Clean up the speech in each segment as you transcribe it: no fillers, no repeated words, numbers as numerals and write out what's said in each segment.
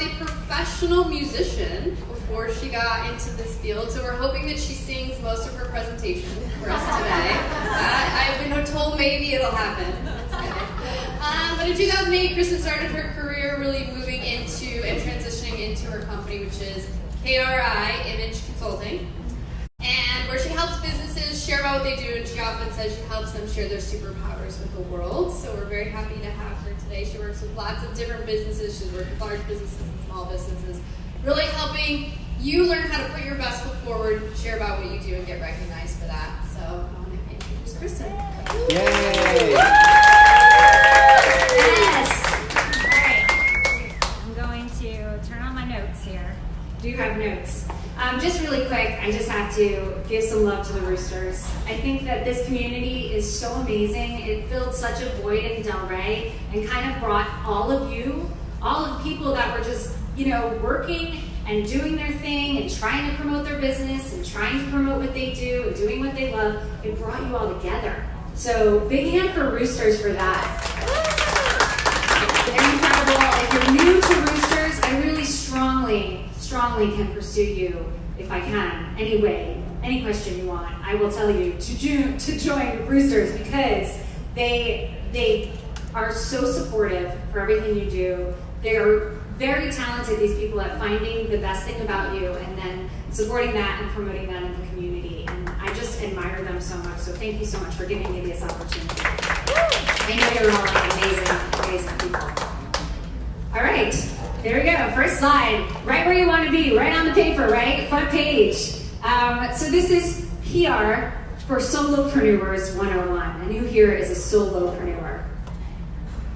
was a professional musician before she got into this field, so we're hoping that she sings most of her presentation for us today. I've been told maybe it'll happen. But in 2008, Kristen started her career really moving into and transitioning into her company, which is KRI Image Consulting, and where she helps businesses share about what they do, and she often says she helps them share their superpowers with the world. So we're very happy to have her today. She works with lots of different businesses. She's worked with large businesses and small businesses, really helping you learn how to put your best foot forward, share about what you do, and get recognized for that. So I want to introduce Kristen. Yay! Yes! All right. I'm going to turn on my notes here. Do you have notes? Just really quick, I just have to give some love to the Roosters. I think that this community is so amazing. It filled such a void in Delray and kind of brought all of you, all of the people that were just, working and doing their thing and trying to promote their business and trying to promote what they do and doing what they love. It brought you all together. So big hand for Roosters for that. They're incredible. If you're new to Roosters, I really strongly can pursue you if I can. Anyway, any question you want, I will tell you to join Roosters because they are so supportive for everything you do. They're very talented, these people, at finding the best thing about you and then supporting that and promoting that in the community. And I just admire them so much. So thank you so much for giving me this opportunity. I know you're all like amazing people. All right, there we go. First slide, right where you want to be, right on the paper, right? Front page. So this is PR for Solopreneurs 101. And who here is a solopreneur?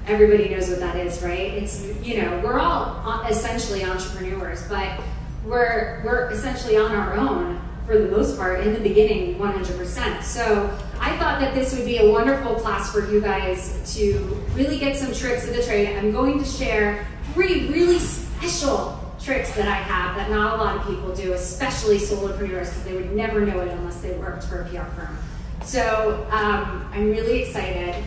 Everybody knows what that is, right? It's, we're all essentially entrepreneurs, but we're essentially on our own for the most part, in the beginning, 100%. So I thought that this would be a wonderful class for you guys to really get some tricks of the trade. I'm going to share 3 really special tricks that I have that not a lot of people do, especially solopreneurs, because they would never know it unless they worked for a PR firm. So I'm really excited.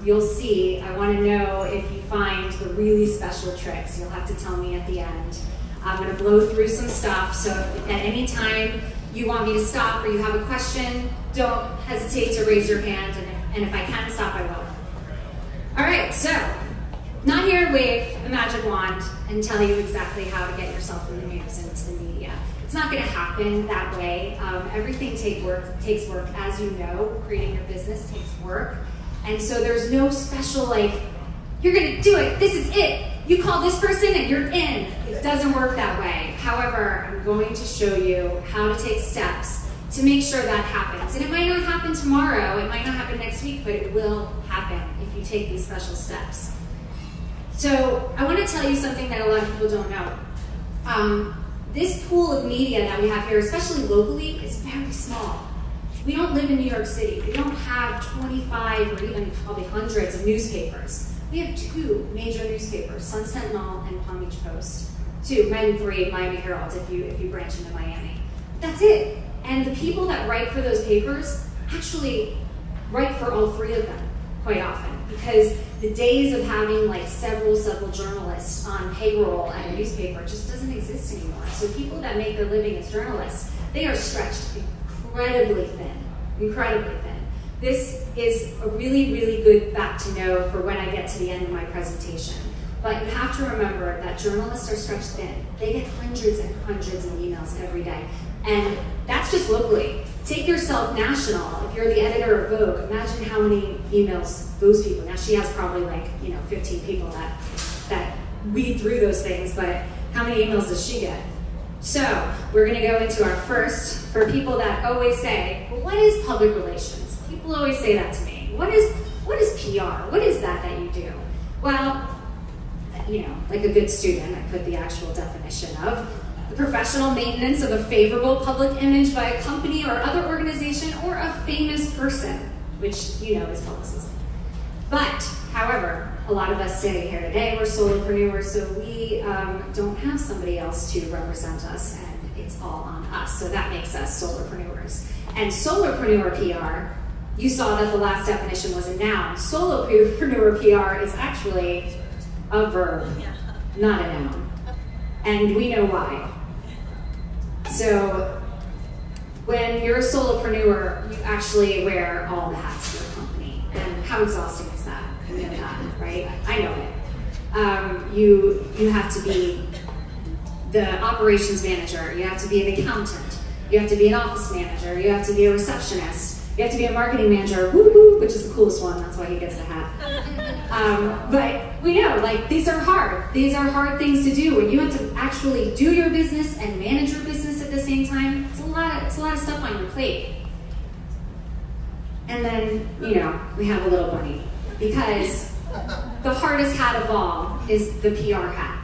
You'll see. I want to know if you find the really special tricks. You'll have to tell me at the end. I'm going to blow through some stuff, so if at any time you want me to stop or you have a question, don't hesitate to raise your hand, and if I can stop, I will. All right, so not here to wave a magic wand and tell you exactly how to get yourself in the news and into the media. It's not going to happen that way. Everything takes work, as you know. Creating your business takes work. And so there's no special, you're going to do it, this is it. You call this person and you're in. It doesn't work that way. However, I'm going to show you how to take steps to make sure that happens. And it might not happen tomorrow, it might not happen next week, but it will happen if you take these special steps. So I want to tell you something that a lot of people don't know. This pool of media that we have here, especially locally, is very small. We don't live in New York City. We don't have 25 or even probably hundreds of newspapers. We have 2 major newspapers, Sun Sentinel and Palm Beach Post. 2, maybe 3, Miami Herald if you branch into Miami. That's it. And the people that write for those papers actually write for all 3 of them quite often, because the days of having several journalists on payroll at a newspaper just doesn't exist anymore. So people that make their living as journalists, they are stretched incredibly thin. This is a really, really good fact to know for when I get to the end of my presentation. But you have to remember that journalists are stretched thin. They get hundreds and hundreds of emails every day. And that's just locally. Take yourself national. If you're the editor of Vogue, imagine how many emails those people, now she has probably 15 people that read through those things, but how many emails does she get? So we're going to go into our first, for people that always say, well, what is public relations? People always say that to me. What is PR? What is that you do? Well, like a good student, I put the actual definition of the professional maintenance of a favorable public image by a company or other organization or a famous person, which is publicism. But, however, a lot of us sitting here today, we're solopreneurs, so we don't have somebody else to represent us, and it's all on us. So that makes us solopreneurs. And solopreneur PR, you saw that the last definition was a noun. Solopreneur PR is actually a verb, not a noun. And we know why. So when you're a solopreneur, you actually wear all the hats for your company. And how exhausting is that? You know that, right? I know it. You have to be the operations manager, you have to be an accountant, you have to be an office manager, you have to be a receptionist, you have to be a marketing manager, woo woo, which is the coolest one, that's why he gets the hat. But we know, like, these are hard. These are hard things to do. When you have to actually do your business and manage your business at the same time, it's a lot of stuff on your plate. And then, you know, we have a little bunny. Because the hardest hat of all is the PR hat.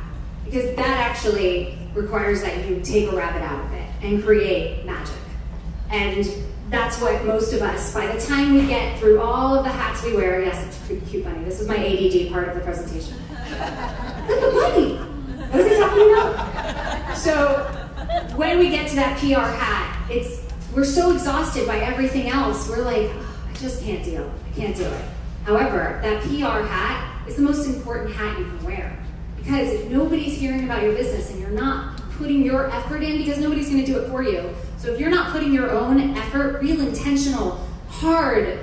Because that actually requires that you take a rabbit out of it and create magic. And that's what most of us, by the time we get through all of the hats we wear, yes, it's a pretty cute bunny. This is my ADD part of the presentation. Look at the bunny! What is he talking about? So when we get to that PR hat, we're so exhausted by everything else. We're like, oh, I just can't deal. I can't do it. However, that PR hat is the most important hat you can wear. Because if nobody's hearing about your business and you're not putting your effort in, because nobody's going to do it for you. So if you're not putting your own effort, real intentional, hard,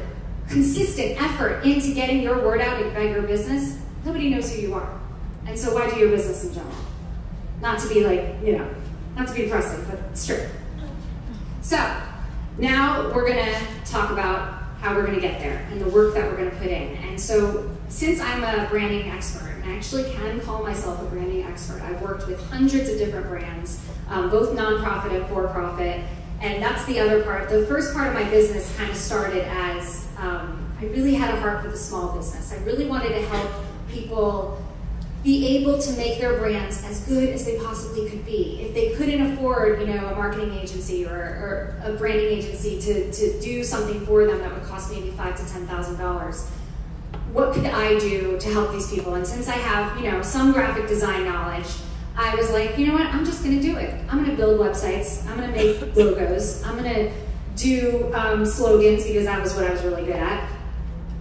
consistent effort into getting your word out about your business, nobody knows who you are. And so why do your business in general? Not to be like, you know, not to be depressing, but it's true. So now we're going to talk about how we're going to get there and the work that we're going to put in. And so since I'm a branding expert, and I actually can call myself a branding expert, I've worked with hundreds of different brands, both nonprofit and for-profit, and that's the other part. The first part of my business kind of started as I really had a heart for the small business. I really wanted to help people be able to make their brands as good as they possibly could be. If they couldn't afford, you know, a marketing agency or a branding agency to do something for them that would cost maybe $5,000 to $10,000, what could I do to help these people? And since I have, you know, some graphic design knowledge, I was like, you know what, I'm just gonna do it. I'm gonna build websites, I'm gonna make logos, I'm gonna do slogans because that was what I was really good at.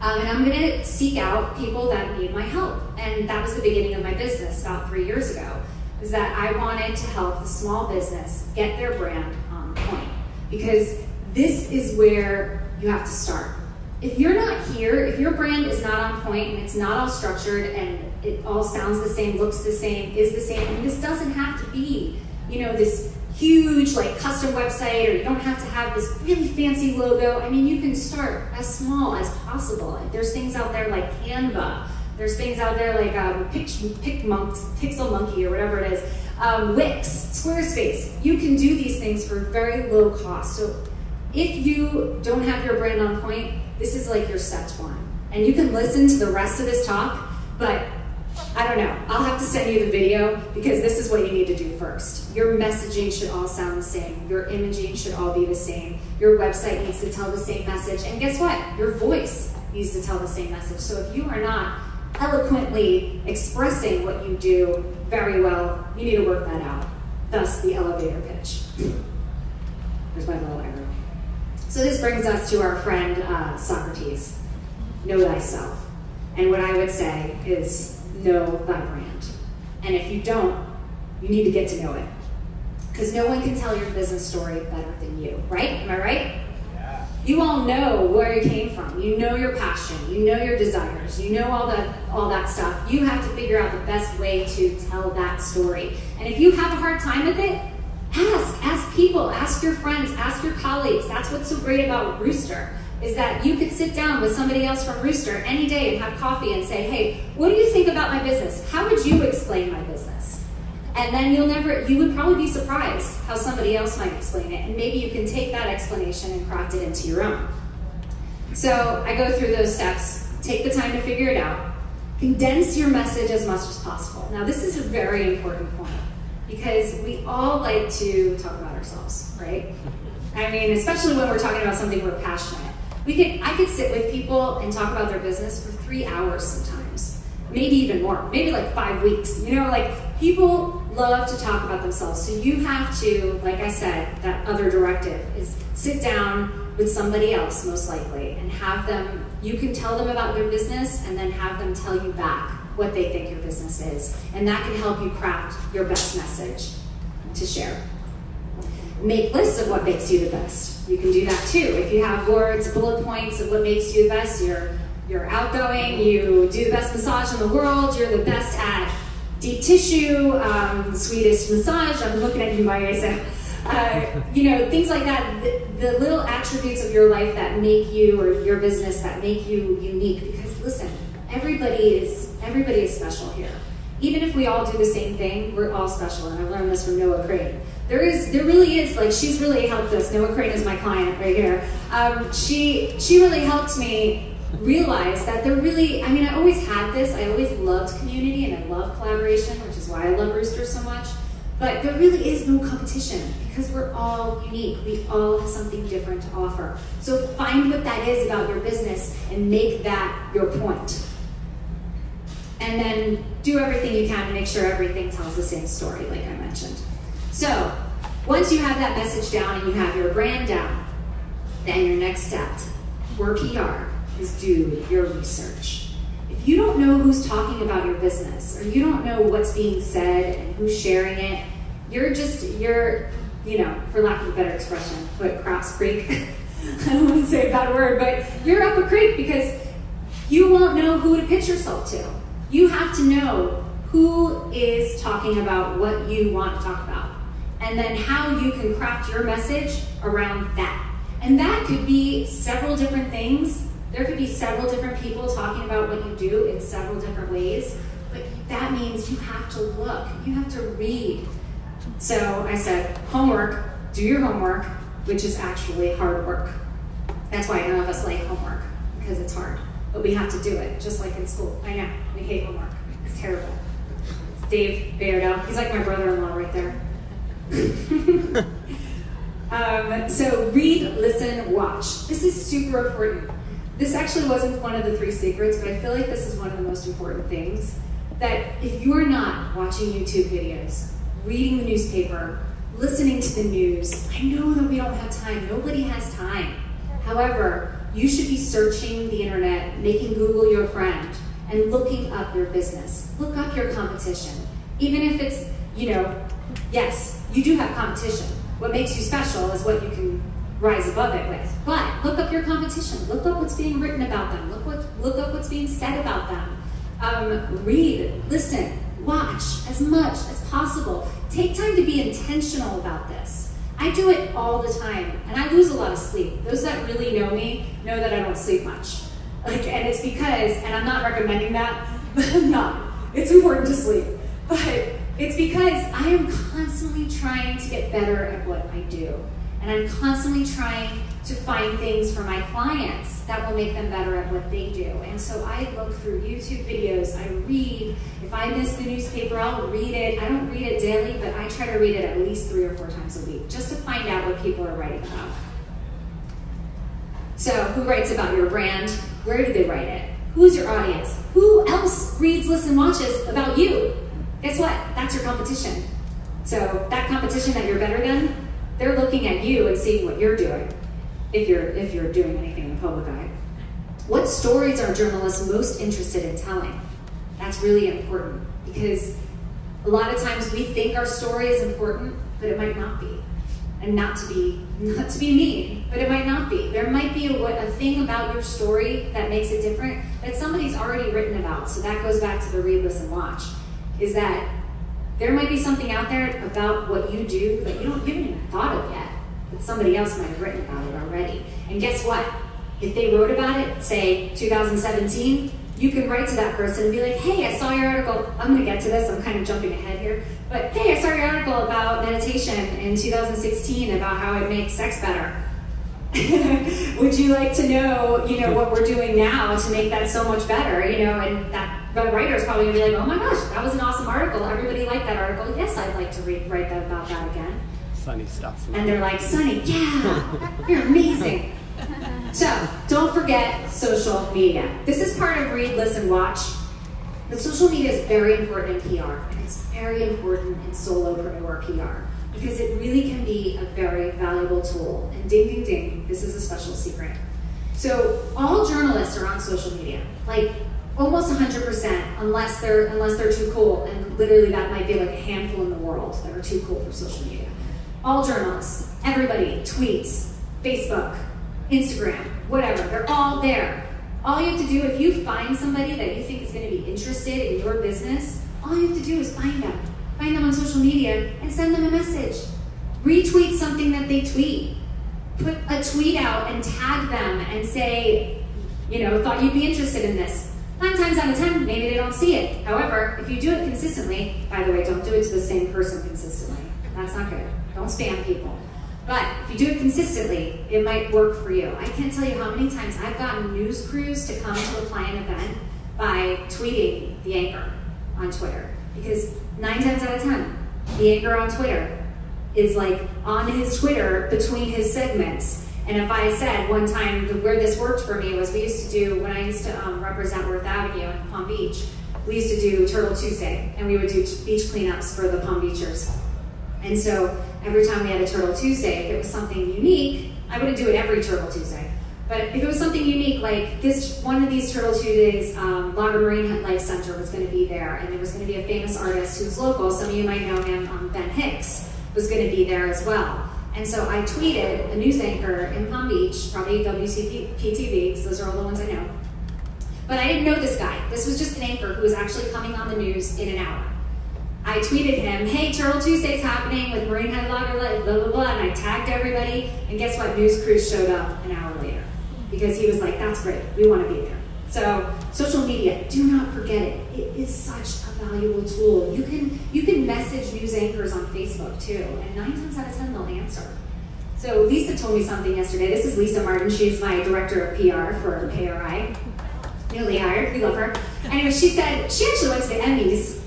And I'm gonna seek out people that need my help. And that was the beginning of my business about 3 years ago, is that I wanted to help the small business get their brand on point. Because this is where you have to start. If you're not here, if your brand is not on point and it's not all structured and it all sounds the same, looks the same, is the same, and this doesn't have to be, you know, this huge like custom website, or you don't have to have this really fancy logo. I mean, you can start as small as possible. There's things out there like Canva. There's things out there like Pixel Monkey or whatever it is, Wix, Squarespace. You can do these things for very low cost. So if you don't have your brand on point, this is like your step one. And you can listen to the rest of this talk, but I don't know. I'll have to send you the video because this is what you need to do first. Your messaging should all sound the same. Your imaging should all be the same. Your website needs to tell the same message. And guess what? Your voice needs to tell the same message. So if you are not eloquently expressing what you do very well, you need to work that out. Thus, the elevator pitch. There's my little arrow. So this brings us to our friend Socrates. Know thyself. And what I would say is know thy brand. And if you don't, you need to get to know it. Because no one can tell your business story better than you, right? Am I right? Yeah. You all know where you came from. You know your passion. You know your desires. You know all that stuff. You have to figure out the best way to tell that story. And if you have a hard time with it, ask people, ask your friends, ask your colleagues. That's what's so great about Rooster, is that you could sit down with somebody else from Rooster any day and have coffee and say, hey, what do you think about my business? How would you explain my business? And then you would probably be surprised how somebody else might explain it. And maybe you can take that explanation and craft it into your own. So I go through those steps, take the time to figure it out, condense your message as much as possible. Now this is a very important point because we all like to talk about ourselves, right? I mean, especially when we're talking about something we're passionate. I could sit with people and talk about their business for 3 hours sometimes, maybe even more, maybe like 5 weeks. You know, like people love to talk about themselves. So you have to, like I said, that other directive is sit down with somebody else most likely and have them, you can tell them about their business and then have them tell you back what they think your business is, and that can help you craft your best message to share. Make lists of what makes you the best. You can do that too. If you have words, bullet points of what makes you the best, you're outgoing, you do the best massage in the world, you're the best at deep tissue, Swedish massage, I'm looking at you, Maya, so, things like that, the little attributes of your life that make you, or your business, that make you unique. Because listen, everybody is special here. Even if we all do the same thing, we're all special, and I learned this from Noah Crane. There really is, like, she's really helped us. Noah Crane is my client right here. She really helped me realize that I always had this. I always loved community and I love collaboration, which is why I love Roosters so much. But there really is no competition because we're all unique. We all have something different to offer. So find what that is about your business and make that your point. And then do everything you can to make sure everything tells the same story, like I mentioned. So once you have that message down and you have your brand down, then your next step for PR is do your research. If you don't know who's talking about your business, or you don't know what's being said and who's sharing it, you're for lack of a better expression, put Crops Creek. I don't want to say a bad word, but you're up a creek because you won't know who to pitch yourself to. You have to know who is talking about what you want to talk about, and then how you can craft your message around that. And that could be several different things. There could be several different people talking about what you do in several different ways, but that means you have to look, you have to read. So I said, homework, do your homework, which is actually hard work. That's why none of us like homework, because it's hard. But we have to do it, just like in school. I know, we hate homework. It's terrible. It's Dave Bayardo, he's like my brother-in-law right there. So read, listen, watch. This is super important. This actually wasn't one of the 3 secrets, but I feel like this is one of the most important things. That if you are not watching YouTube videos, reading the newspaper, listening to the news, I know that we don't have time. Nobody has time. However, you should be searching the internet, making Google your friend, and looking up your business. Look up your competition. Even if it's, yes, you do have competition. What makes you special is what you can rise above it with. But look up your competition. Look up what's being written about them. Look up what's being said about them. Read, listen, watch as much as possible. Take time to be intentional about this. I do it all the time, and I lose a lot of sleep. Those that really know me know that I don't sleep much. And it's because, and I'm not recommending that, but I'm not. It's important to sleep. But it's because I am constantly trying to get better at what I do. And I'm constantly trying to find things for my clients that will make them better at what they do. And so I look through YouTube videos, I read. If I miss the newspaper, I'll read it. I don't read it daily, but I try to read it at least 3 or 4 times a week, just to find out what people are writing about. So who writes about your brand? Where do they write it? Who's your audience? Who else reads, listens, watches about you? Guess what? That's your competition. So that competition that you're better than, they're looking at you and seeing what you're doing, if you're doing anything in the public eye. What stories are journalists most interested in telling? That's really important, because a lot of times we think our story is important, but it might not be. And not to be mean, but it might not be. There might be a thing about your story that makes it different that somebody's already written about. So that goes back to the read, listen, watch, is that there might be something out there about what you do that you haven't even thought of yet, but somebody else might have written about it already. And guess what? If they wrote about it, say 2017, you can write to that person and be like, hey, I saw your article. I'm gonna get to this, I'm kind of jumping ahead here. But hey, I saw your article about meditation in 2016 about how it makes sex better. Would you like to know, what we're doing now to make that so much better? And that the writer's probably gonna be like, oh my gosh, that was an awesome article. Everybody liked that article. Yes, I'd like to write about that again. Sunny stuff. And they're like, Sunny, yeah, you're amazing. So don't forget social media. This is part of read, listen, watch. But social media is very important in PR, and it's very important in solopreneur PR, because it really can be a very valuable tool. And ding, ding, ding, this is a special secret. So all journalists are on social media. Like Almost 100%, unless they're too cool, and literally that might be like a handful in the world that are too cool for social media. All journalists, everybody, tweets, Facebook, Instagram, whatever, they're all there. All you have to do, if you find somebody that you think is going to be interested in your business, all you have to do is find them. Find them on social media and send them a message. Retweet something that they tweet. Put a tweet out and tag them and say, thought you'd be interested in this. 9 times out of 10, maybe they don't see it. However, if you do it consistently, by the way, don't do it to the same person consistently. That's not good. Don't spam people. But if you do it consistently, it might work for you. I can't tell you how many times I've gotten news crews to come to a client event by tweeting the anchor on Twitter. Because 9 times out of 10, the anchor on Twitter is like on his Twitter between his segments. And if I said one time where this worked for me was we used to do, when I used to represent Worth Avenue in Palm Beach, we used to do Turtle Tuesday, and we would do beach cleanups for the Palm Beachers. And so every time we had a Turtle Tuesday, if it was something unique, I wouldn't do it every Turtle Tuesday, but if it was something unique, like one of these Turtle Tuesdays, Lager Marine Life Center was going to be there, and there was going to be a famous artist who's local. Some of you might know him, Ben Hicks, was going to be there as well. And so I tweeted a news anchor in Palm Beach, probably WCPTV, because those are all the ones I know. But I didn't know this guy. This was just an anchor who was actually coming on the news in an hour. I tweeted him, hey, Turtle Tuesday's happening with Marine Head Lager Life, blah, blah, blah, and I tagged everybody, and guess what? News crews showed up an hour later. Because he was like, that's great, we want to be there. So, social media, do not forget it. It is such a valuable tool. You can message news anchors on Facebook too, and 9 times out of 10 they'll answer. So Lisa told me something yesterday. This is Lisa Martin. She's my director of PR for KRI. Newly hired, we love her. Anyway, she said she actually went to the Emmys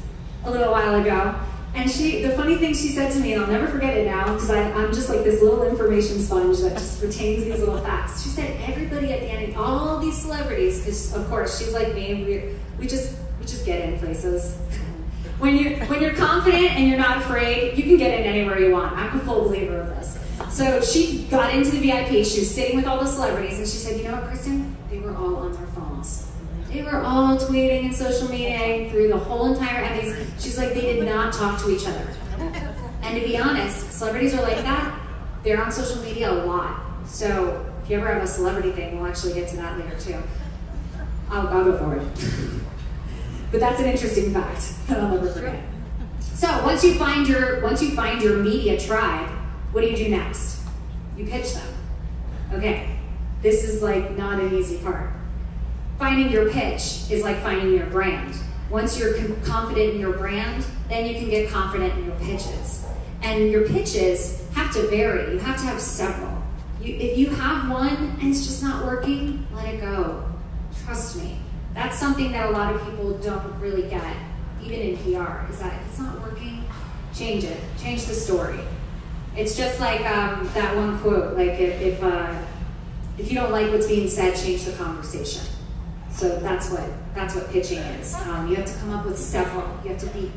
a little while ago, and the funny thing she said to me, and I'll never forget it now, because I'm just like this little information sponge that just retains these little facts. She said everybody at the end, all these celebrities, because of course she's like me, we just get in places. When you're confident and you're not afraid, you can get in anywhere you want. I'm a full believer of this. So she got into the VIP, she was sitting with all the celebrities, and she said, you know what, Kristen? They were all on their phones. They were all tweeting and social media through the whole entire Emmys. She's like, they did not talk to each other. And to be honest, celebrities are like that. They're on social media a lot. So if you ever have a celebrity thing, we'll actually get to that later too. I'll go for it. But that's an interesting fact that I'll never forget. So once you find your media tribe, what do you do next? You pitch them. Okay, this is like not an easy part. Finding your pitch is like finding your brand. Once you're confident in your brand, then you can get confident in your pitches. And your pitches have to vary. You have to have several. If you have one and it's just not working, let it go. Trust me. That's something that a lot of people don't really get, even in PR, is that if it's not working, change it. Change the story. It's just like that one quote, like if you don't like what's being said, change the conversation. So that's what pitching is. You have to come up with several. You have to be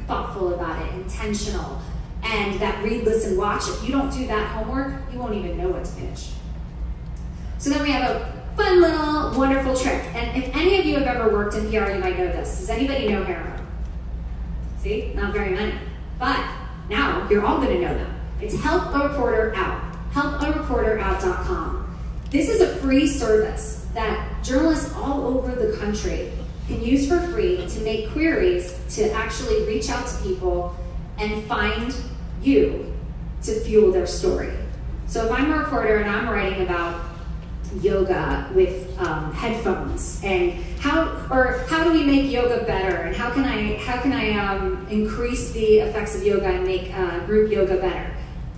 thoughtful about it, intentional. And that read, listen, watch. If you don't do that homework, you won't even know what to pitch. So then we have a fun little wonderful trick. And if any of you have ever worked in PR, you might know this. Does anybody know Haro? See? Not very many. But now you're all going to know them. It's Help a Reporter Out. HelpAReporterOut.com. This is a free service that journalists all over the country can use for free to make queries to actually reach out to people and find you to fuel their story. So if I'm a reporter and I'm writing about yoga with headphones and how do we make yoga better and how can I increase the effects of yoga and make group yoga better,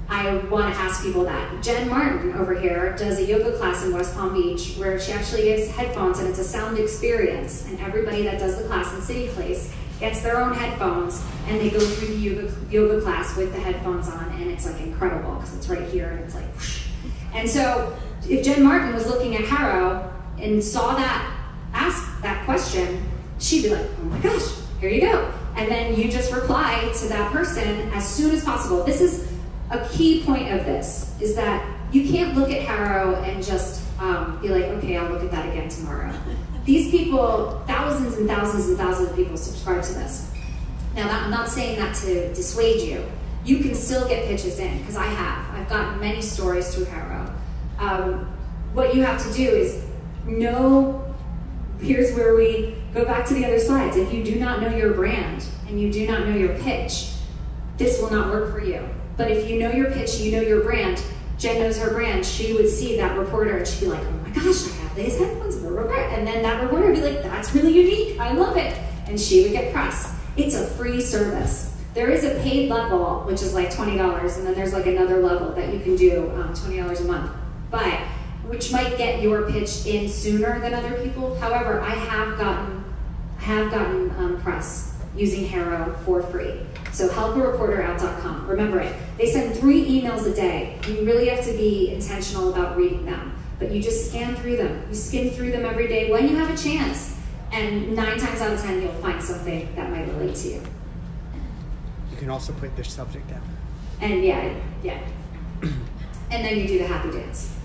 I want to ask people that. Jen Martin over here does a yoga class in West Palm Beach where she actually gives headphones and it's a sound experience, and everybody that does the class in City Place gets their own headphones and they go through the yoga class with the headphones on, and it's like incredible because it's right here and it's like whoosh. And so if Jen Martin was looking at Haro and saw that, ask that question, she'd be like, oh my gosh, here you go. And then you just reply to that person as soon as possible. This is a key point of this, is that you can't look at Haro and just be like, okay, I'll look at that again tomorrow. these people, thousands and thousands and thousands of people subscribe to this. Now, I'm not saying that to dissuade you. You can still get pitches in, because I've gotten many stories through Haro. What you have to do is know, here's where we go back to the other slides. If you do not know your brand and you do not know your pitch, this will not work for you. But if you know your pitch, you know your brand, Jen knows her brand, she would see that reporter and she'd be like, oh my gosh, I have these headphones, and then that reporter would be like, that's really unique, I love it. And she would get press. It's a free service. There is a paid level, which is like $20, and then there's like another level that you can do, $20 a month, but which might get your pitch in sooner than other people. However, I have gotten press using Haro for free. So helpareporterout.com. Remember it. They send 3 emails a day, and you really have to be intentional about reading them. But you just scan through them. You skim through them every day when you have a chance. And 9 times out of 10, you'll find something that might relate to you. You can also put their subject down. And yeah. And then you do the happy dance.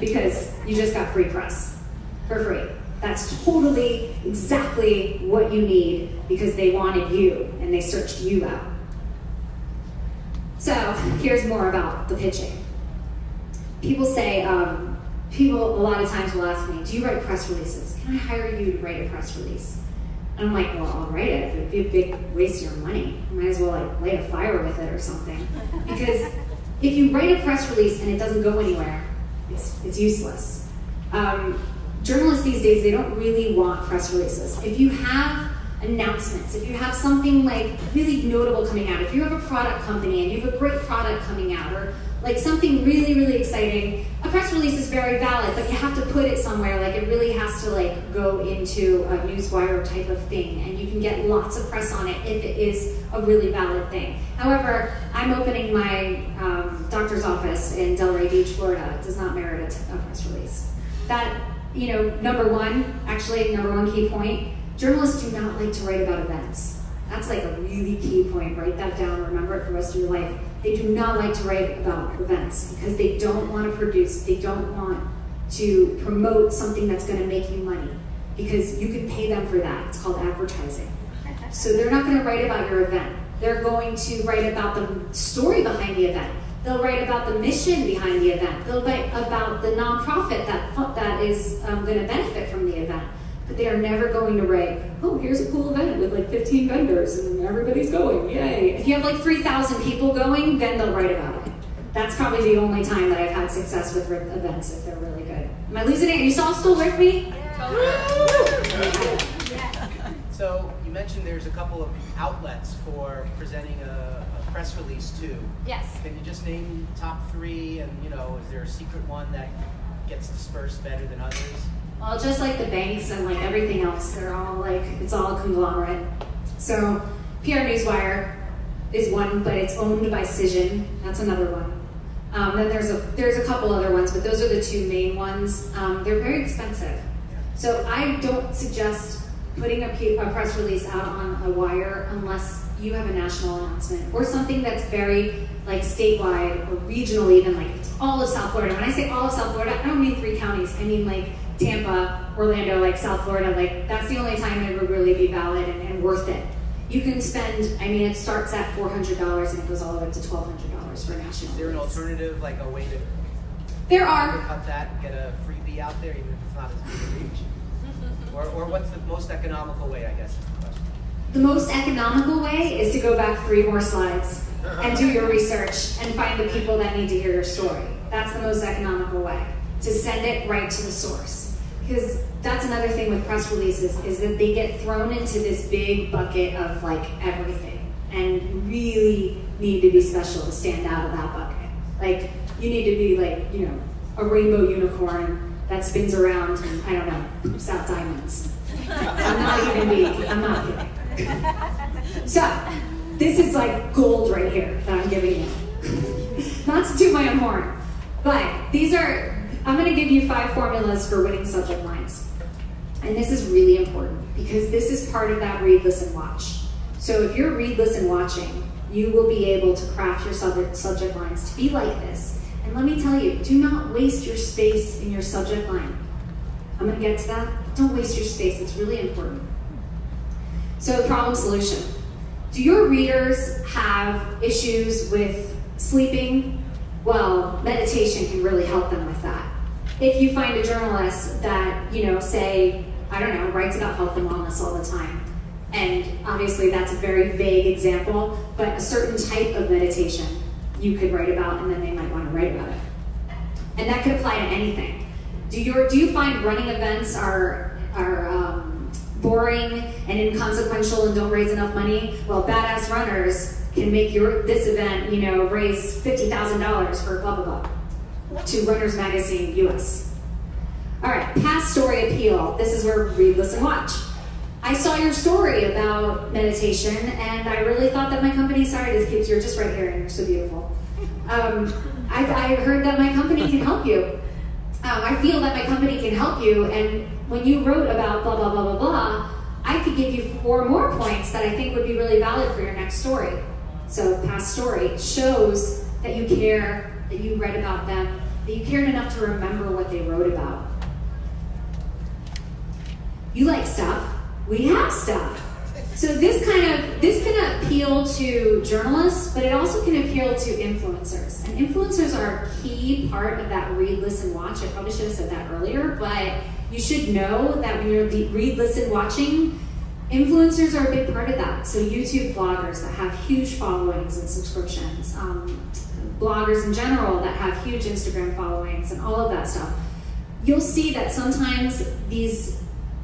Because you just got free press for free. That's totally exactly what you need because they wanted you and they searched you out. So here's more about the pitching. People say, people a lot of times will ask me, do you write press releases? Can I hire you to write a press release? And I'm like, well, I'll write it. If it'd be a big waste of your money, I might as well like light a fire with it or something. Because if you write a press release and it doesn't go anywhere, it's useless. Journalists these days, they don't really want press releases. If you have announcements, if you have something like really notable coming out, if you have a product company and you have a great product coming out, or like something really, really exciting, a press release is very valid, but you have to put it somewhere. Like it really has to like go into a newswire type of thing, and you can get lots of press on it if it is a really valid thing. However, I'm opening my doctor's office in Delray Beach, Florida. It does not merit a press release. That, you know, number one key point, journalists do not like to write about events. That's like a really key point. Write that down, remember it for the rest of your life. They do not like to write about events because they don't want to produce, they don't want to promote something that's going to make you money because you can pay them for that. It's called advertising. So they're not going to write about your event. They're going to write about the story behind the event. They'll write about the mission behind the event. They'll write about the nonprofit that is going to benefit from the event. But they are never going to write, oh, here's a cool event with like 15 vendors and everybody's going, yay. If you have like 3,000 people going, then they'll write about it. That's probably the only time that I've had success with events if they're really good. Am I losing it? Are you all still with me? Yeah. So you mentioned there's a couple of outlets for presenting a press release to. Yes. Can you just name top 3 and, you know, is there a secret one that gets dispersed better than others? Well, just like the banks and like everything else, they're all like, it's all a conglomerate. So PR Newswire is one, but it's owned by Cision. That's another one. Then there's a couple other ones, but those are the 2 main ones. They're very expensive. So I don't suggest putting a press release out on a wire unless you have a national announcement or something that's very like statewide or regional even, like it's all of South Florida. When I say all of South Florida, I don't mean 3 counties. I mean like Tampa, Orlando, like South Florida, like that's the only time it would really be valid and worth it. You can spend, I mean, it starts at $400 and it goes all the way up to $1,200 for a national. Is there an alternative, like a way to There are. cut that and get a freebie out there, even if it's not as big a reach? Or what's the most economical way, I guess, is the question. The most economical way is to go back 3 more slides and do your research and find the people that need to hear your story. That's the most economical way, to send it right to the source. Because that's another thing with press releases is that they get thrown into this big bucket of like everything, and you really need to be special to stand out of that bucket. Like you need to be like, you know, a rainbow unicorn that spins around and, I don't know, poops out diamonds. I'm not even being, I'm not kidding. So, this is like gold right here that I'm giving you. Not to toot my own horn, but these are, I'm gonna give you 5 formulas for winning subject lines. And this is really important because this is part of that read, listen, watch. So if you're read, listen, watching, you will be able to craft your subject lines to be like this. And let me tell you, do not waste your space in your subject line. I'm gonna get to that. Don't waste your space. It's really important. So problem solution. Do your readers have issues with sleeping? Well, meditation can really help them with that. If you find a journalist that, say, I don't know, writes about health and wellness all the time, and obviously that's a very vague example, but a certain type of meditation you could write about, and then they might want to write about it. And that could apply to anything. Do you find running events are boring and inconsequential and don't raise enough money? Well, badass runners can make this event, raise $50,000 for blah blah blah to Runners Magazine US. All right, past story appeal. This is where read, listen, watch. I saw your story about meditation, and I really thought that my company. Sorry, this keeps you're just right here, and you're so beautiful. I heard that my company can help you. I feel that my company can help you, and when you wrote about blah, blah, blah, blah, blah, I could give you 4 more points that I think would be really valid for your next story. So past story shows that you care, that you read about them, that you cared enough to remember what they wrote about. You like stuff, we have stuff. So this can appeal to journalists, but it also can appeal to influencers. And influencers are a key part of that read, listen, watch. I probably should have said that earlier, but you should know that when you're read, listen, watching, influencers are a big part of that. So YouTube bloggers that have huge followings and subscriptions, bloggers in general that have huge Instagram followings and all of that stuff. You'll see that sometimes these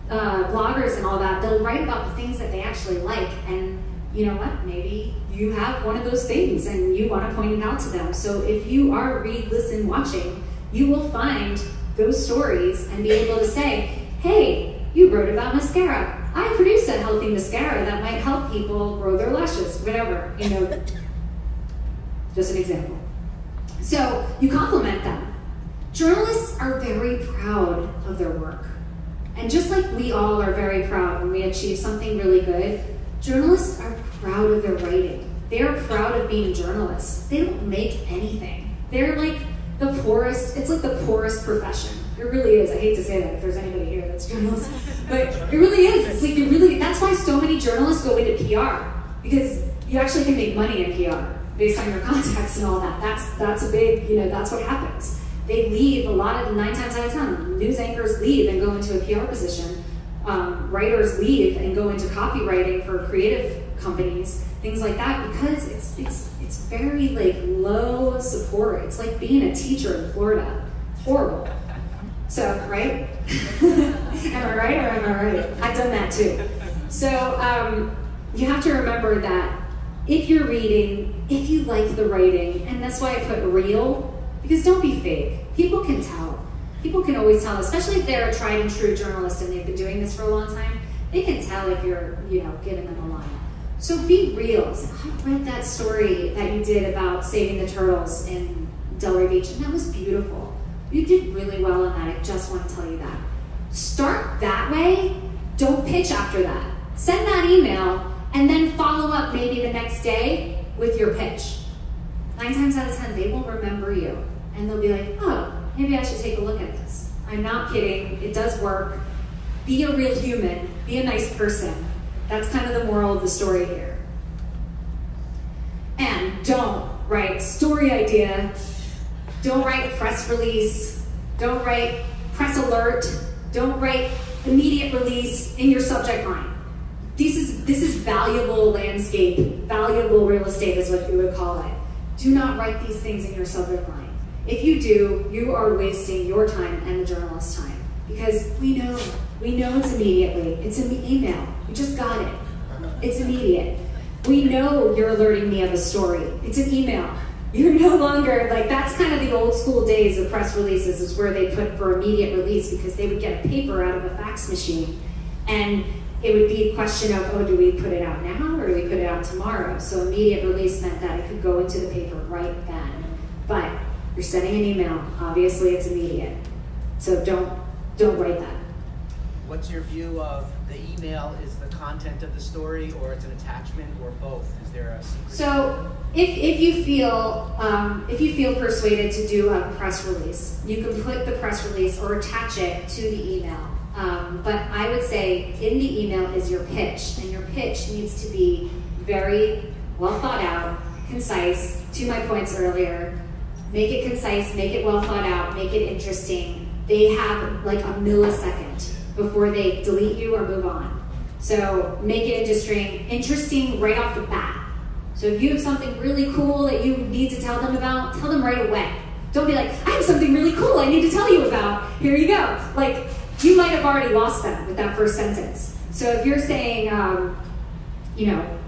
bloggers and all that, they'll write about the things that they actually like, and you know what, maybe you have one of those things and you want to point it out to them. So if you are read, listen, watching, you will find those stories and be able to say, hey, you wrote about mascara. I produce a healthy mascara that might help people grow their lashes, whatever, just an example. So you compliment them. Journalists are very proud of their work. And just like we all are very proud when we achieve something really good, journalists are proud of their writing. They are proud of being journalists. They don't make anything. They're like the poorest, it's like the poorest profession. It really is. I hate to say that if there's anybody here that's journalists, but it really is. It's like that's why so many journalists go into PR, because you actually can make money in PR based on your contacts and all that. That's a big, that's what happens. They leave, 9 times out of 10, news anchors leave and go into a PR position. Writers leave and go into copywriting for creative companies, things like that, because it's very low support. It's like being a teacher in Florida. Horrible. So, right? Am I right or am I right? I've done that too. So you have to remember that if you're reading, if you like the writing, and that's why I put real, because don't be fake. People can tell. People can always tell, especially if they're a tried and true journalist and they've been doing this for a long time. They can tell if you're, giving them a line. So be real. I read that story that you did about saving the turtles in Delray Beach, and that was beautiful. You did really well in that. I just want to tell you that. Start that way. Don't pitch after that. Send that email and then follow up maybe the next day with your pitch. 9 times out of 10, they will remember you. And they'll be like, oh, maybe I should take a look at this. I'm not kidding. It does work. Be a real human. Be a nice person. That's kind of the moral of the story here. And don't write story idea. Don't write press release. Don't write press alert. Don't write immediate release in your subject line. This is valuable landscape. Valuable real estate is what you would call it. Do not write these things in your subject line. If you do, you are wasting your time and the journalist's time. Because we know it's immediately. It's an email. You just got it. It's immediate. We know you're alerting me of a story. It's an email. You're no longer, that's kind of the old school days of press releases, is where they put for immediate release, because they would get a paper out of a fax machine. And it would be a question of, do we put it out now or do we put it out tomorrow? So immediate release meant that it could go into the paper right then. But you're sending an email. Obviously, it's immediate. So don't write that. What's your view of the email is the content of the story, or it's an attachment, or both? Is there a secret? So if you feel persuaded to do a press release, you can put the press release or attach it to the email. But I would say in the email is your pitch, and your pitch needs to be very well thought out, concise, to my points earlier. Make it concise, make it well thought out, make it interesting. They have like a millisecond before they delete you or move on. So make it interesting right off the bat. So if you have something really cool that you need to tell them about, tell them right away. Don't be like, I have something really cool I need to tell you about. Here you go. Like, you might have already lost them with that first sentence. So if you're saying,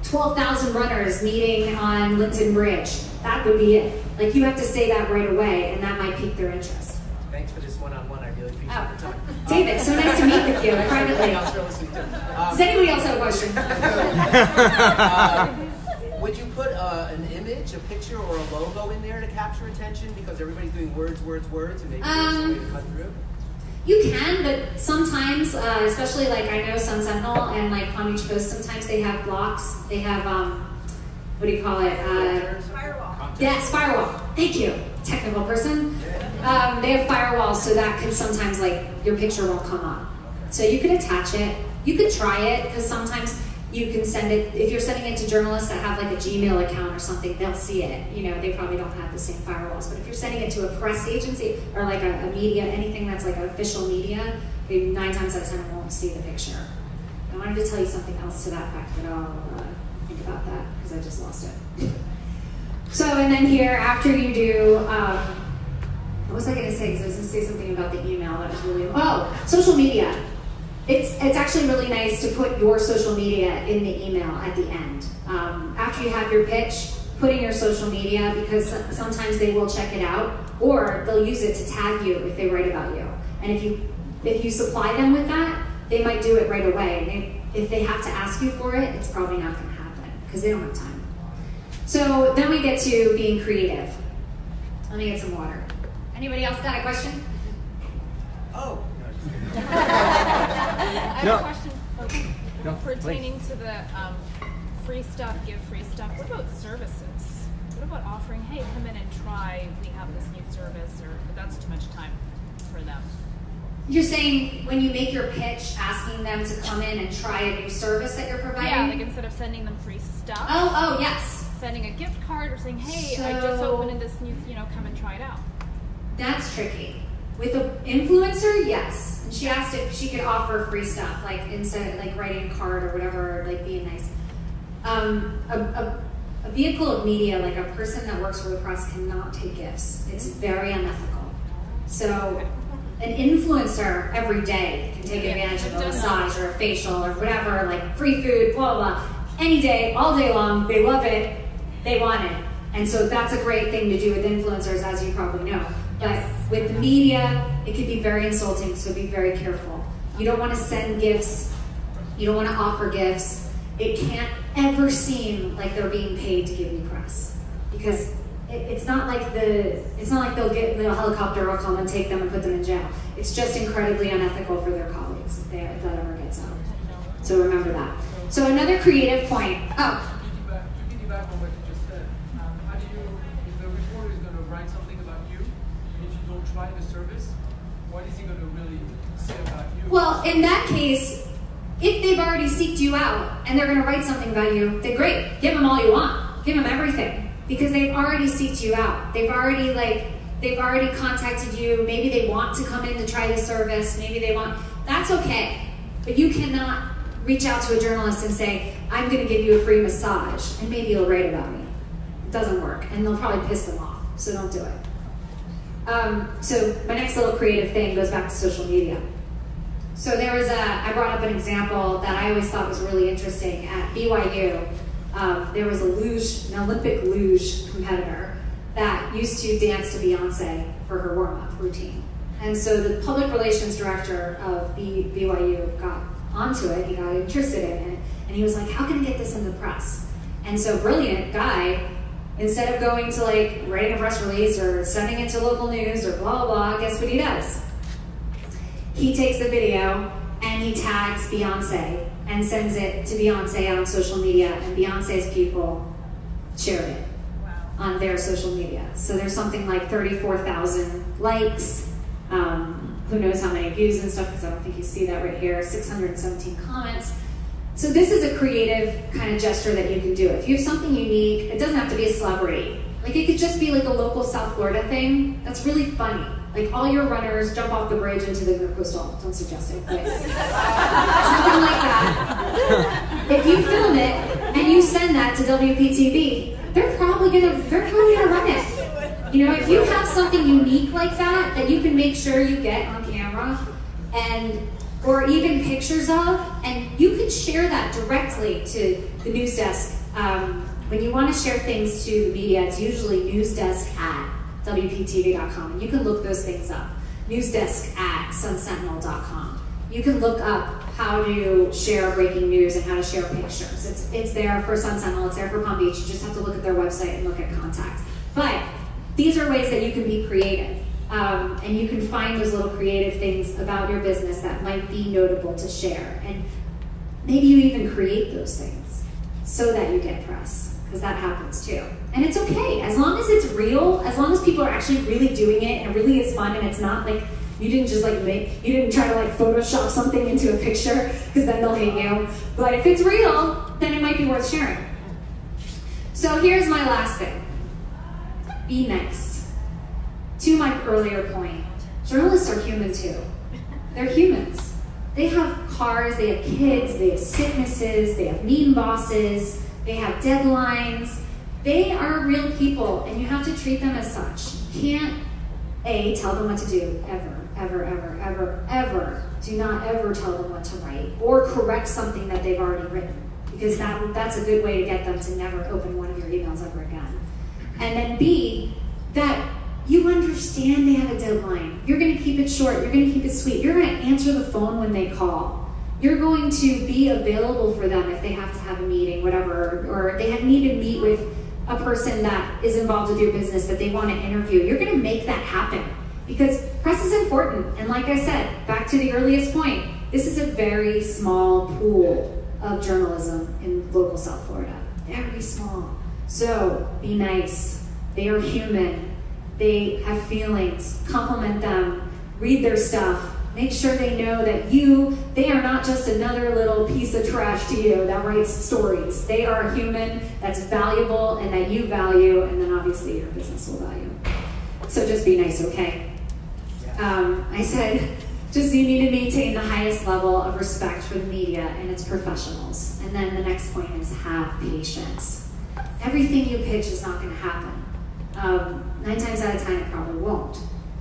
12,000 runners meeting on Linton Bridge, that would be it. Like, you have to say that right away, and that might pique their interest. Thanks for this one-on-one. I really appreciate your time. David, so nice to meet with you privately. Does anybody else have a question? Would you put an image, a picture, or a logo in there to capture attention? Because everybody's doing words, and maybe there's some way to cut through? You can, but sometimes, especially like I know Sun Sentinel and like Palm Beach Post, sometimes they have blocks. They have, what do you call it? Firewall. Yes, firewall. Thank you, technical person. They have firewalls, so that can sometimes like your picture won't come up. So you could attach it. You could try it, because sometimes you can send it, if you're sending it to journalists that have like a Gmail account or something, they'll see it. They probably don't have the same firewalls. But if you're sending it to a press agency or like a media, anything that's like official media, they 9 times out of 10 won't see the picture. I wanted to tell you something else to that fact, but I'll think about that because I just lost it. So, and then here, after you do, what was I going to say? Because I was going to say something about the email that was really, social media. It's actually really nice to put your social media in the email at the end. After you have your pitch, put in your social media, because sometimes they will check it out, or they'll use it to tag you if they write about you. And if you supply them with that, they might do it right away. If they have to ask you for it, it's probably not going to happen because they don't have time. So then we get to being creative. Let me get some water. Anybody else got a question? Oh. I have No. a question No, pertaining to the free stuff, give free stuff. What about services? What about offering, hey, come in and try, we have this new service, or but that's too much time for them? You're saying when you make your pitch, asking them to come in and try a new service that you're providing? Yeah, like instead of sending them free stuff, Oh, yes. sending a gift card or saying, hey, I just opened this new, come and try it out. That's tricky. With an influencer, yes. And she asked if she could offer free stuff, like instead of like writing a card or whatever, like being nice. A vehicle of media, like a person that works for the press, cannot take gifts. It's very unethical. So an influencer every day can take advantage of a massage or a facial or whatever, like free food, blah, blah, blah. Any day, all day long, they love it, they want it. And so that's a great thing to do with influencers, as you probably know. But with the media, it can be very insulting, so be very careful. You don't want to send gifts. You don't want to offer gifts. It can't ever seem like they're being paid to give you press, because it's not like they'll get the helicopter will come and take them and put them in jail. It's just incredibly unethical for their colleagues if that ever gets out. So remember that. So another creative point. To piggyback on what you just said, how do you, if the reporter is going to write something about you, and if you don't try the service, what is he going to really say about you? Well, in that case, if they've already seeked you out and they're going to write something about you, then great. Give them all you want. Give them everything, because they've already seeked you out. They've already contacted you. Maybe they want to come in to try the service. Maybe they want. That's okay, but you cannot reach out to a journalist and say, I'm going to give you a free massage, and maybe you'll write about me. It doesn't work, and they'll probably piss them off, so don't do it. So my next little creative thing goes back to social media. So I brought up an example that I always thought was really interesting. At BYU, there was an Olympic luge competitor that used to dance to Beyonce for her warm-up routine. And so the public relations director of BYU got onto it, he got interested in it, and he was like, how can I get this in the press? And so brilliant guy, instead of going to like writing a press release or sending it to local news or blah, blah, blah, guess what he does? He takes the video and he tags Beyonce and sends it to Beyonce on social media, and Beyonce's people shared it on their social media. So there's something like 34,000 likes, who knows how many views and stuff, because I don't think you see that right here, 617 comments. So this is a creative kind of gesture that you can do. If you have something unique, it doesn't have to be a celebrity. Like it could just be like a local South Florida thing that's really funny. Like all your runners jump off the bridge into the River Coastal. Don't suggest it, but something like that. If you film it and you send that to WPTV, they're probably gonna run it. You know, if you have something unique like that you can make sure you get on camera, or even pictures of, and you can share that directly to the news desk. When you want to share things to the media, it's usually newsdesk@WPTV.com. And you can look those things up. Newsdesk@sunsentinel.com. You can look up how to share breaking news and how to share pictures. It's there for Sun Sentinel, it's there for Palm Beach. You just have to look at their website and look at contact. But these are ways that you can be creative. And you can find those little creative things about your business that might be notable to share. And maybe you even create those things so that you get press, because that happens too. And it's okay, as long as it's real, as long as people are actually really doing it and it really is fun, and it's not like you didn't just like you didn't try to like Photoshop something into a picture, because then they'll hate you. But if it's real, then it might be worth sharing. So here's my last thing. Be nice. To my earlier point, journalists are human too. They're humans. They have cars, they have kids, they have sicknesses, they have mean bosses, they have deadlines. They are real people, and you have to treat them as such. You can't, tell them what to do, ever. Do not ever tell them what to write, or correct something that they've already written, because that's a good way to get them to never open one of your emails ever again. And then B, that you understand they have a deadline. You're going to keep it short. You're going to keep it sweet. You're going to answer the phone when they call. You're going to be available for them if they have to have a meeting, whatever, or they need to meet with a person that is involved with your business that they want to interview. You're going to make that happen, because press is important. And like I said, back to the earliest point, this is a very small pool of journalism in local South Florida. Very small. So be nice. They are human. They have feelings. Compliment them. Read their stuff. Make sure they know that they are not just another little piece of trash to you that writes stories. They are a human that's valuable and that you value, and then obviously your business will value. So just be nice, okay? I said, just you need to maintain the highest level of respect for the media and its professionals. And then the next point is have patience. Everything you pitch is not going to happen. 9 times out of 10, it probably won't.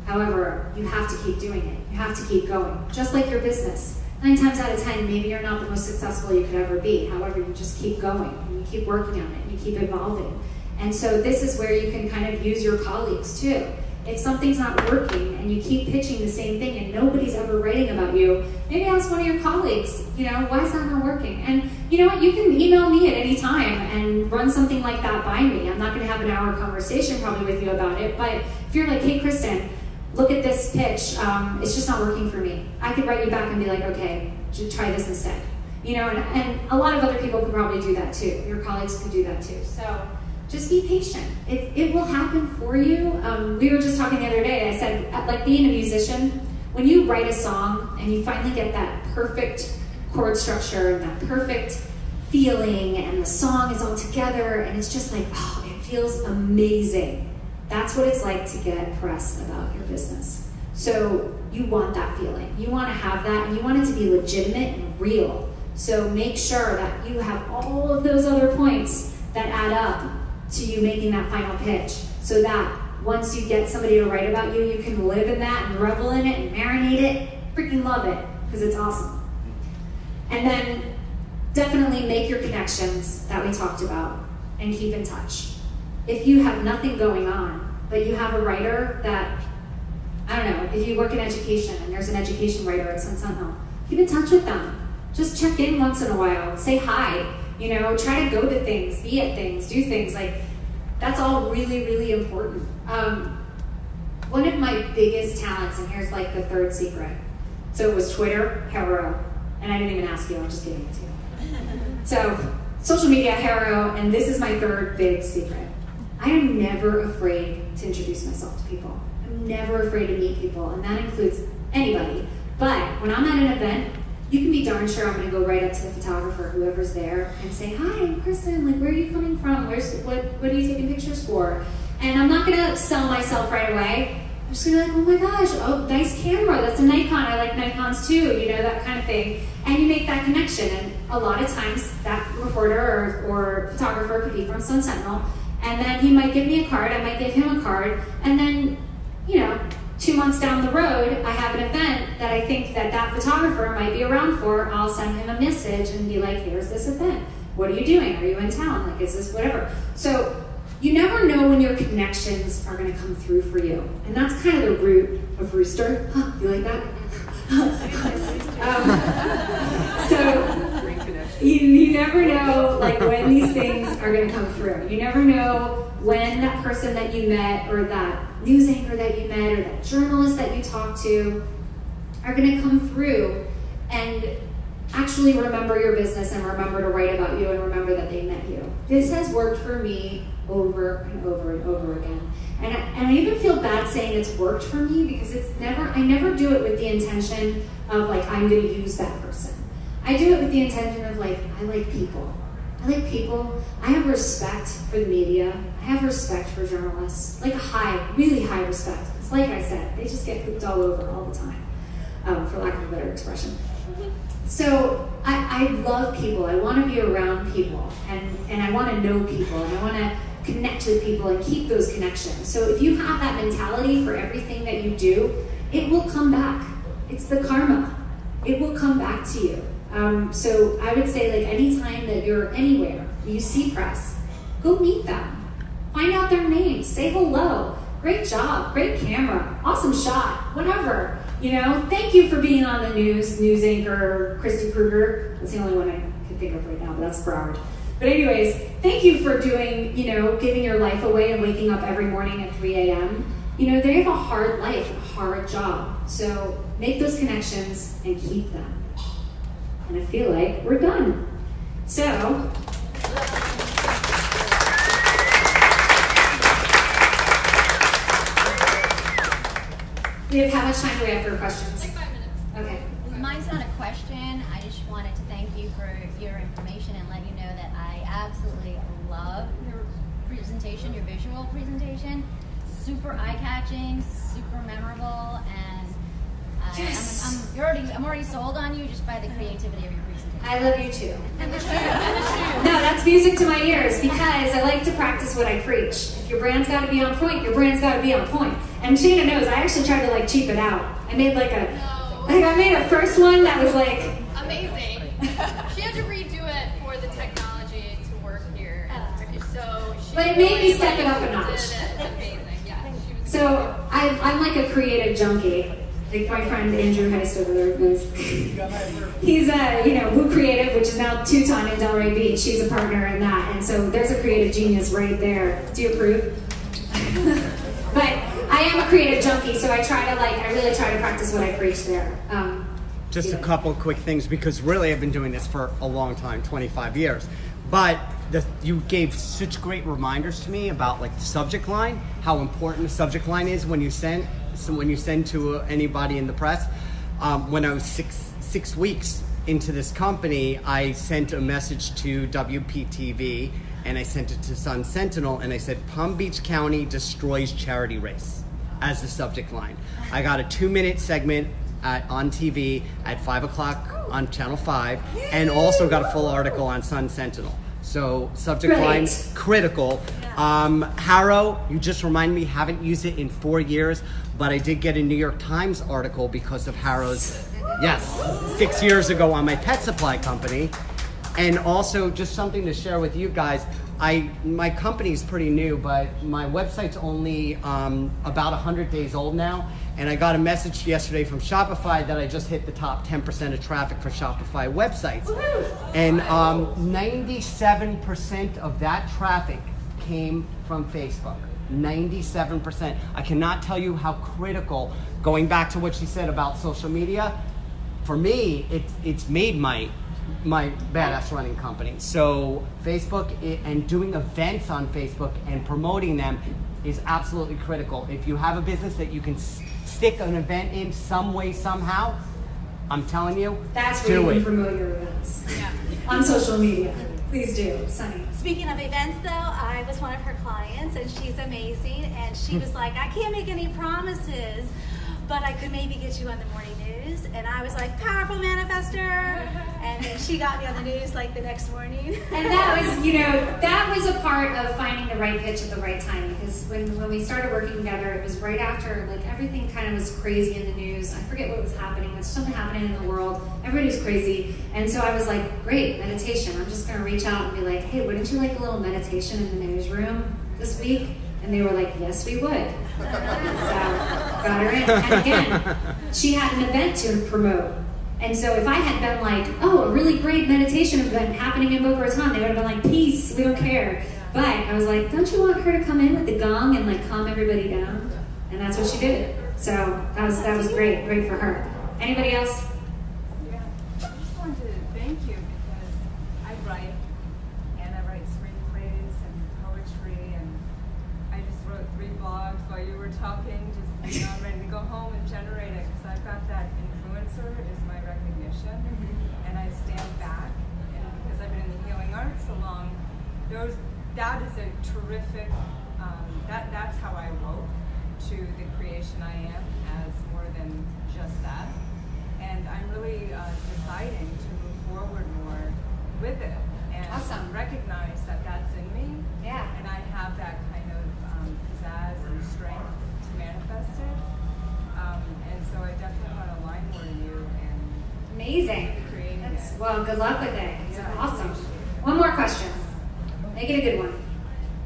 However, you have to keep doing it. You have to keep going. Just like your business. 9 times out of 10, maybe you're not the most successful you could ever be. However, you just keep going, and you keep working on it, and you keep evolving. And so this is where you can kind of use your colleagues too. If something's not working and you keep pitching the same thing and nobody's ever writing about you, maybe ask one of your colleagues, why is that not working? And you know what, you can email me at any time and run something like that by me. I'm not gonna have an hour conversation probably with you about it, but if you're like, hey Kristen, look at this pitch, it's just not working for me. I could write you back and be like, okay, try this instead. And a lot of other people could probably do that too. Your colleagues could do that too. So just be patient. It will happen for you. We were just talking the other day, I said, like being a musician, when you write a song and you finally get that perfect chord structure and that perfect feeling and the song is all together and it's just like, oh, it feels amazing. That's what it's like to get press about your business. So you want that feeling. You want to have that, and you want it to be legitimate and real. So make sure that you have all of those other points that add up to you making that final pitch, so that once you get somebody to write about you, you can live in that and revel in it and marinate it, freaking love it, because it's awesome. And then definitely make your connections that we talked about and keep in touch. If you have nothing going on, but you have a writer that, I don't know, if you work in education and there's an education writer at Sun Sentinel, keep in touch with them. Just check in once in a while, say hi, try to go to things, be at things, do things, like, that's all really, really important. One of my biggest talents, and here's like the third secret. So it was Twitter, Hero, and I didn't even ask you, I'm just giving it to you. So, social media, Hero, and this is my third big secret. I am never afraid to introduce myself to people. I'm never afraid to meet people, and that includes anybody. But when I'm at an event, you can be darn sure I'm going to go right up to the photographer, whoever's there, and say, "Hi, I'm Kristen. Like, where are you coming from? What are you taking pictures for?" And I'm not going to sell myself right away. I'm just going to be like, "Oh my gosh, oh, nice camera. That's a Nikon. I like Nikons too," you know, that kind of thing. And you make that connection. And a lot of times, that reporter or photographer could be from Sun Sentinel, and then he might give me a card. I might give him a card, and then, you know, 2 months down the road, I have an event that I think that photographer might be around for. I'll send him a message and be like, "Here's this event. What are you doing? Are you in town? Like, is this whatever?" So you never know when your connections are going to come through for you. And that's kind of the root of Rooster. Huh, you like that? So you never know, like, when these things are going to come through. You never know when that person that you met, or that news anchor that you met, or that journalist that you talked to are going to come through and actually remember your business and remember to write about you and remember that they met you. This has worked for me over and over and over again. And I even feel bad saying it's worked for me, because I never do it with the intention of, like, I'm going to use that person. I do it with the intention of, like, I like people. I like people. I have respect for the media. I have respect for journalists. Like, really high respect. It's like I said, they just get pooped all over all the time, for lack of a better expression. So I love people. I want to be around people, and I want to know people, and I want to connect with people and keep those connections. So if you have that mentality for everything that you do, it will come back. It's the karma. It will come back to you. So I would say, like, anytime that you're anywhere, you see press, go meet them. Find out their names. Say hello. Great job. Great camera. Awesome shot. Whatever. You know, thank you for being on the news anchor, Christy Kruger. That's the only one I can think of right now, but that's Broward. But anyways, thank you for doing, you know, giving your life away and waking up every morning at 3 a.m. You know, they have a hard life, a hard job. So make those connections and keep them. And I feel like we're done. So, how much time do we have for questions? Like 5 minutes. Okay. Mine's not a question. I just wanted to thank you for your information and let you know that I absolutely love your presentation, your visual presentation. Super eye-catching, super memorable, and Yes. I'm already sold on you just by the creativity of your presentation. I love you too. And the shoe. And the shoe. No, that's music to my ears, because I like to practice what I preach. If your brand's got to be on point, your brand's got to be on point. And Shana knows, I actually tried to, like, cheap it out. I made I made a first one that was like Amazing. She had to redo it for the technology to work here. So she But it made me step it up a notch. did it. It's amazing. Yeah. She was So I'm like a creative junkie. Like my friend Andrew Heist over there was. He's Woo Creative, which is now Tucson in Delray Beach. She's a partner in that, and so there's a creative genius right there. Do you approve? But I am a creative junkie, so I really try to practice what I preach there. Just a couple quick things, because really I've been doing this for a long time, 25 years. But you gave such great reminders to me about, like, the subject line, how important the subject line is when you send to anybody in the press. When I was six weeks into this company, I sent a message to WPTV, and I sent it to Sun Sentinel, and I said, "Palm Beach County destroys charity race," as the subject line. I got a 2-minute segment on TV at 5 o'clock on Channel 5, and also got a full article on Sun Sentinel. So subject line, critical. Harrow, you just reminded me, haven't used it in 4 years, but I did get a New York Times article because of Harrow's, 6 years ago on my pet supply company. And also, just something to share with you guys, my company's pretty new, but my website's only about 100 days old now, and I got a message yesterday from Shopify that I just hit the top 10% of traffic for Shopify websites. And 97% of that traffic came from Facebook. 97%. I cannot tell you how critical, going back to what she said about social media, for me, it's made my badass running company. So Facebook and doing events on Facebook and promoting them is absolutely critical. If you have a business that you can stick an event in some way, somehow, I'm telling you, That's where you do can it. promote your events. On social media. Please do. Sunny. Speaking of events, though, I was one of her clients, and she's amazing. And she was like, I can't make any promises, but I could maybe get you on the morning news. And I was like, powerful manifester. And then she got me on the news like the next morning. And that was, that was a part of finding the right pitch at the right time. Because when we started working together, it was right after, like, everything kind of was crazy in the news. I forget what was happening. There's something happening in the world. Everybody was crazy. And so I was like, great, meditation. I'm just going to reach out and be like, hey, wouldn't you like a little meditation in the newsroom this week? And they were like, yes, we would. So got her in. And again, she had an event to promote. And so if I had been like, oh, a really great meditation event happening in Boca Raton, they would have been like, peace, we don't care. But I was like, don't you want her to come in with the gong and like calm everybody down? And that's what she did. So that was great for her. Anybody else? Yeah, I just wanted to thank you because I write, and I write screenplays and poetry, and I just wrote 3 blogs while you were talking, just I'm ready to go home and generate it because I've got that influencer is my recognition, and I stand back, and because I've been in the healing arts so long, that is a terrific, that's how I woke to the creation I am as more than just that. And I'm really deciding to move forward more with it and Awesome. recognize that that's in me. Yeah. And I have that kind of pizzazz and strength to manifest it. And so I definitely want to align more to you and Amazing. creating it. Well, good luck with it. It's Yeah. awesome. One more question. Make it a good one.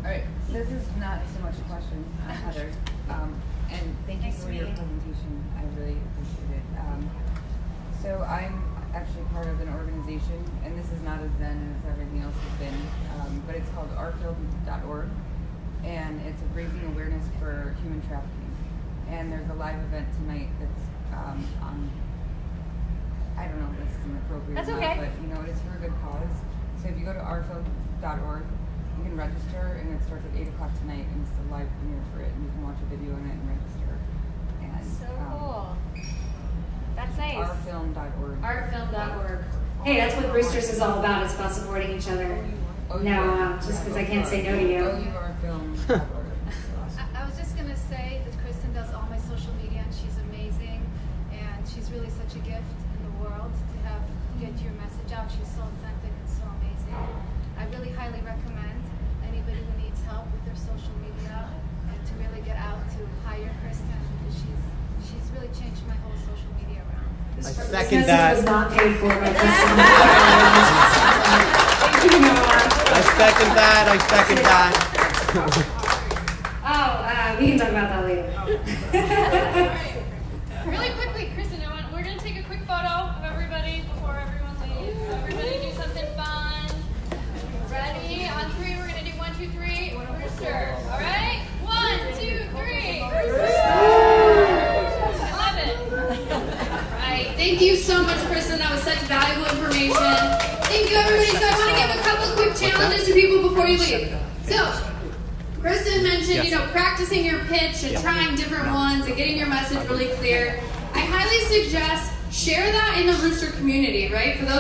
All right, this is not so much a question, Heather, and thank you Nice for to your meet you. presentation. I really appreciate it. So I'm actually part of an organization, and this is not as zen as everything else has been, but it's called ourfilm.org, and it's raising awareness for human trafficking. And there's a live event tonight that's on. I don't know if this is inappropriate That's or okay. not, but it is for a good cause. So if you go to ourfilm.org, you can register, and it starts at 8 o'clock tonight, and it's the live premiere for it, and you can watch a video on it and register. And, So cool. That's nice. Ourfilm.org. Artfilm.org. Hey, that's what Roosters is all about. It's about supporting each other. No, just because I can't say no to you. Ourfilm.org. I was just going to say that Kristen does all my social media, and she's amazing, and she's really such a gift in the world to get your message out. She's so authentic and so amazing. I really highly recommend anybody who needs help with their social media and to really get out to hire Kristen because she's really changed my whole social media around. I This second message that. was not paid for by Kristen. Thank you, Noah. I second that. I second that. We can talk about that later. Really quickly, Kristen, we're going to take a quick photo of everybody before everyone leaves. So everybody do something fun. Ready? On 3, we're going to do 1, 2, 3. Rooster. All right? 1, 2, 3. Rooster. I love it. All right. Thank you so much, Kristen. That was such valuable information. Thank you, everybody. So I want to give a couple quick challenges to people before you leave. So, Kristen mentioned, practicing your pitch and trying different ones and getting your message really clear. I highly suggest share that in the Rooster community, right? For those